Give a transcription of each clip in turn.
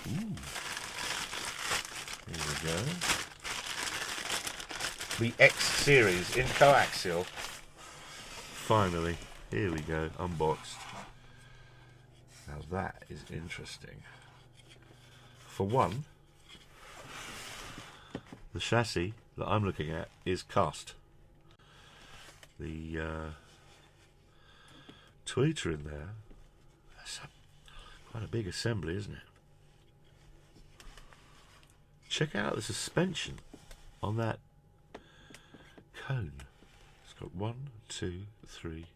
Ooh. Here we go. The X series in coaxial. Finally, here we go, unboxed. Now that is interesting. For one, the chassis that I'm looking at is cast. The tweeter in there, that's quite a big assembly, isn't it? Check out the suspension on that cone. It's got 1, 2, 3,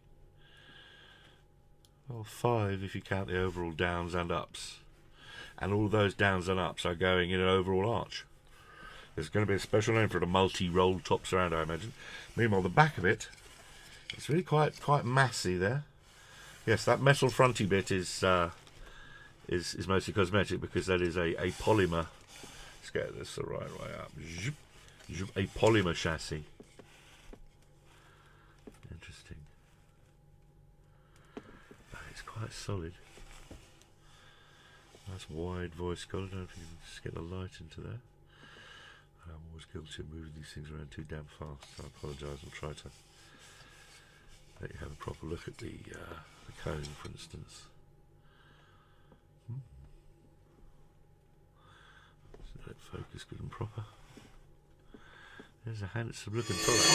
well, 5 if you count the overall downs and ups. And all of those downs and ups are going in an overall arch. There's going to be a special name for it, a multi-roll top surround, I imagine. Meanwhile, the back of it, it's really quite massy there. Yes, that metal fronty bit is mostly cosmetic because that is a polymer. Let's get this the right way up. A polymer chassis. Interesting. It's quite solid. Nice wide voice collar. I don't know if you can just get the light into there. I'm always guilty of moving these things around too damn fast, so I apologise. I'll try to let you have a proper look at the cone, for instance. So let it focus good and proper. There's a handsome looking product.